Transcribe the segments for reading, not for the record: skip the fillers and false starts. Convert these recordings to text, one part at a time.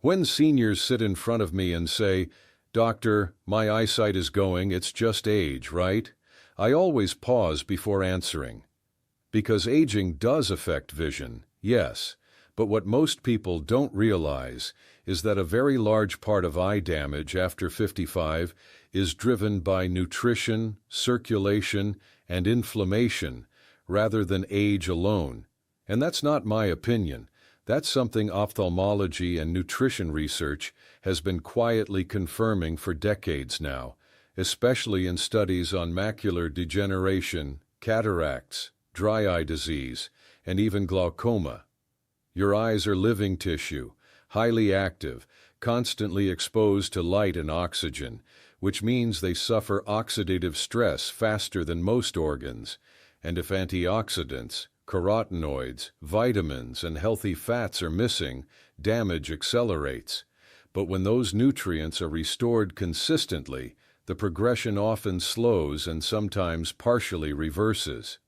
When seniors sit in front of me and say, "Doctor, my eyesight is going, it's just age, right?" I always pause before answering. Because aging does affect vision, yes, but what most people don't realize is that a very large part of eye damage after 55 is driven by nutrition, circulation, and inflammation, rather than age alone. And that's not my opinion. That's something ophthalmology and nutrition research has been quietly confirming for decades now, especially in studies on macular degeneration, cataracts, dry eye disease, and even glaucoma. Your eyes are living tissue, highly active, constantly exposed to light and oxygen, which means they suffer oxidative stress faster than most organs, and if antioxidants, carotenoids, vitamins, and healthy fats are missing, damage accelerates. But when those nutrients are restored consistently, the progression often slows and sometimes partially reverses.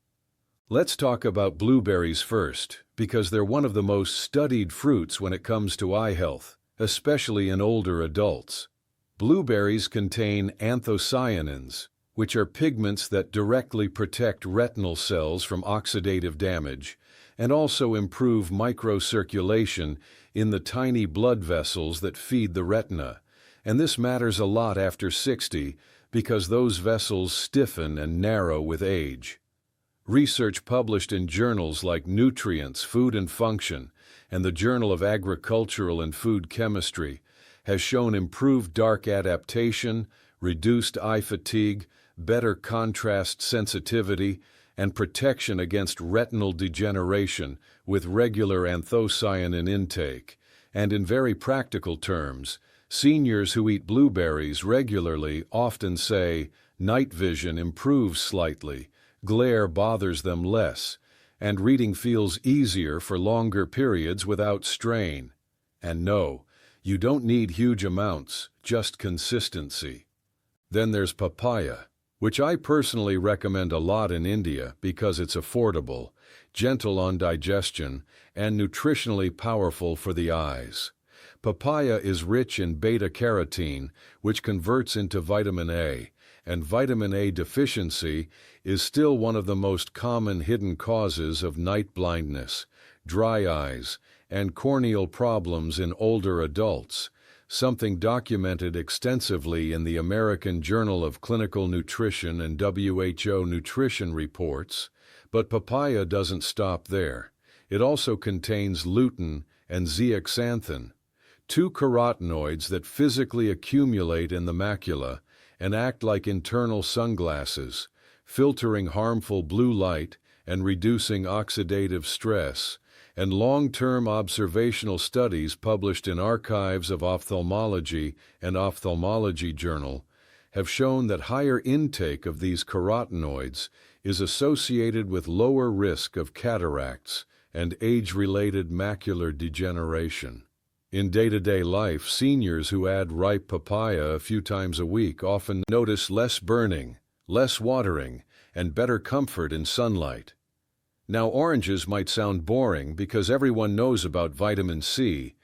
Let's talk about blueberries first, because they're one of the most studied fruits when it comes to eye health, especially in older adults. Blueberries contain anthocyanins, which are pigments that directly protect retinal cells from oxidative damage and also improve microcirculation in the tiny blood vessels that feed the retina. And this matters a lot after 60 because those vessels stiffen and narrow with age. Research published in journals like Nutrients, Food and Function, and the Journal of Agricultural and Food Chemistry has shown improved dark adaptation, reduced eye fatigue, better contrast sensitivity, and protection against retinal degeneration with regular anthocyanin intake. And in very practical terms, seniors who eat blueberries regularly often say night vision improves slightly, glare bothers them less, and reading feels easier for longer periods without strain. And no, you don't need huge amounts, just consistency. Then there's papaya, which I personally recommend a lot in India because it's affordable, gentle on digestion, and nutritionally powerful for the eyes. Papaya is rich in beta-carotene, which converts into vitamin A, and vitamin A deficiency is still one of the most common hidden causes of night blindness, dry eyes, and corneal problems in older adults, something documented extensively in the American Journal of Clinical Nutrition and WHO nutrition reports. But papaya doesn't stop there. It also contains lutein and zeaxanthin, two carotenoids that physically accumulate in the macula and act like internal sunglasses, filtering harmful blue light and reducing oxidative stress. And long-term observational studies published in Archives of Ophthalmology and Ophthalmology Journal have shown that higher intake of these carotenoids is associated with lower risk of cataracts and age-related macular degeneration. In day-to-day life, seniors who add ripe papaya a few times a week often notice less burning, less watering, and better comfort in sunlight. Now, oranges might sound boring because everyone knows about vitamin C,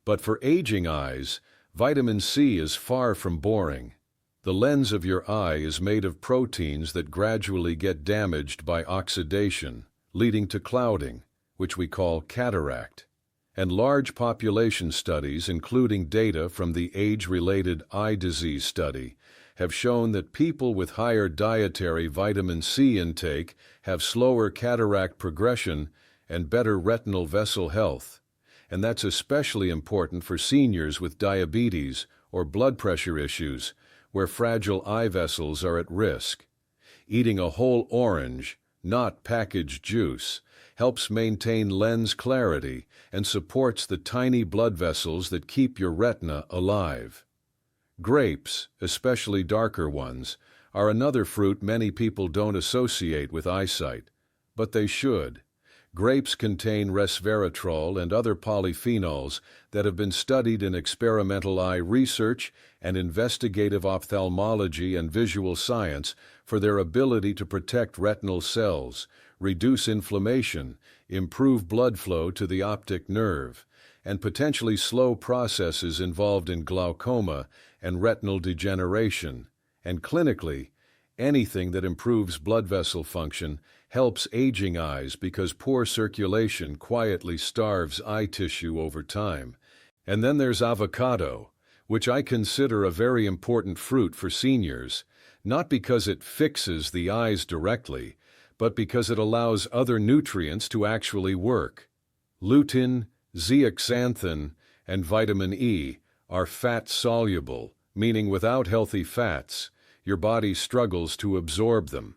but for aging eyes, vitamin C is far from boring. The lens of your eye is made of proteins that gradually get damaged by oxidation, leading to clouding, which we call cataract. And large population studies, including data from the age-related eye disease study, have shown that people with higher dietary vitamin C intake have slower cataract progression and better retinal vessel health. And that's especially important for seniors with diabetes or blood pressure issues, where fragile eye vessels are at risk. Eating a whole orange, not packaged juice, helps maintain lens clarity and supports the tiny blood vessels that keep your retina alive. Grapes, especially darker ones, are another fruit many people don't associate with eyesight, but they should. Grapes contain resveratrol and other polyphenols that have been studied in experimental eye research and investigative ophthalmology and visual science for their ability to protect retinal cells, reduce inflammation, improve blood flow to the optic nerve, and potentially slow processes involved in glaucoma and retinal degeneration, and clinically, anything that improves blood vessel function helps aging eyes because poor circulation quietly starves eye tissue over time. And then there's avocado, which I consider a very important fruit for seniors, not because it fixes the eyes directly, but because it allows other nutrients to actually work. Lutein, zeaxanthin, and vitamin E are fat-soluble, meaning without healthy fats, your body struggles to absorb them.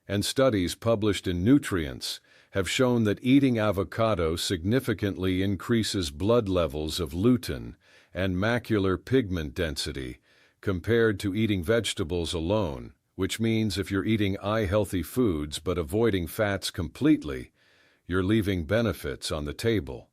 And studies published in Nutrients have shown that eating avocado significantly increases blood levels of lutein and macular pigment density compared to eating vegetables alone, which means if you're eating eye-healthy foods but avoiding fats completely, you're leaving benefits on the table.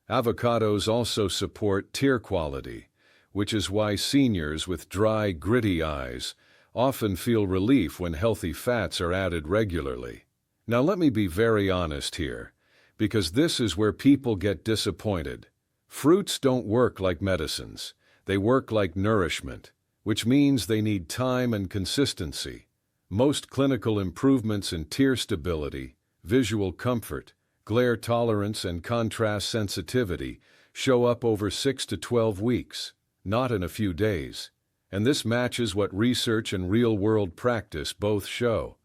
Avocados also support tear quality, which is why seniors with dry, gritty eyes often feel relief when healthy fats are added regularly. Now let me be very honest here, because this is where people get disappointed. Fruits don't work like medicines. They work like nourishment, which means they need time and consistency. Most clinical improvements in tear stability, visual comfort, glare tolerance, and contrast sensitivity show up over 6 to 12 weeks, not in a few days. And this matches what research and real-world practice both show.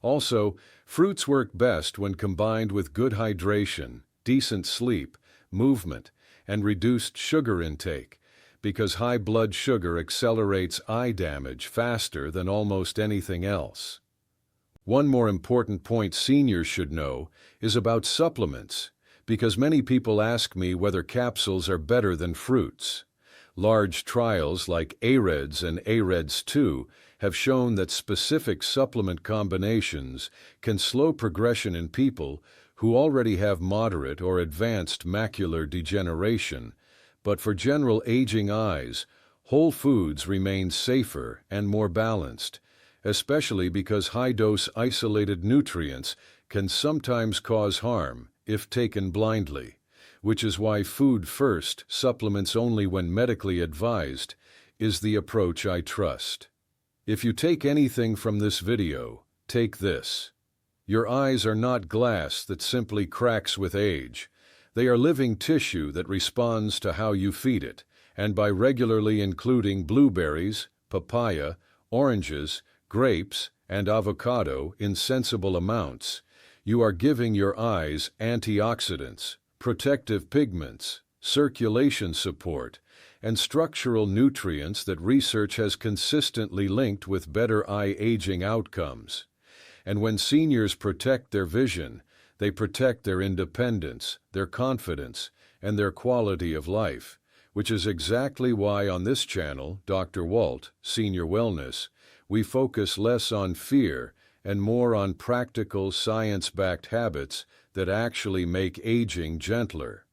Also, fruits work best when combined with good hydration, decent sleep, movement, and reduced sugar intake, because high blood sugar accelerates eye damage faster than almost anything else. One more important point seniors should know is about supplements, because many people ask me whether capsules are better than fruits. Large trials like AREDS and AREDS 2 have shown that specific supplement combinations can slow progression in people who already have moderate or advanced macular degeneration, but for general aging eyes, whole foods remain safer and more balanced, especially because high-dose isolated nutrients can sometimes cause harm if taken blindly, which is why food first, supplements only when medically advised, is the approach I trust. If you take anything from this video, take this. Your eyes are not glass that simply cracks with age. They are living tissue that responds to how you feed it, and by regularly including blueberries, papaya, oranges, grapes, and avocado in sensible amounts, you are giving your eyes antioxidants, protective pigments, circulation support, and structural nutrients that research has consistently linked with better eye aging outcomes. And when seniors protect their vision, they protect their independence, their confidence, and their quality of life, which is exactly why on this channel, Dr. Walt, Senior Wellness, we focus less on fear and more on practical, science-backed habits that actually make aging gentler.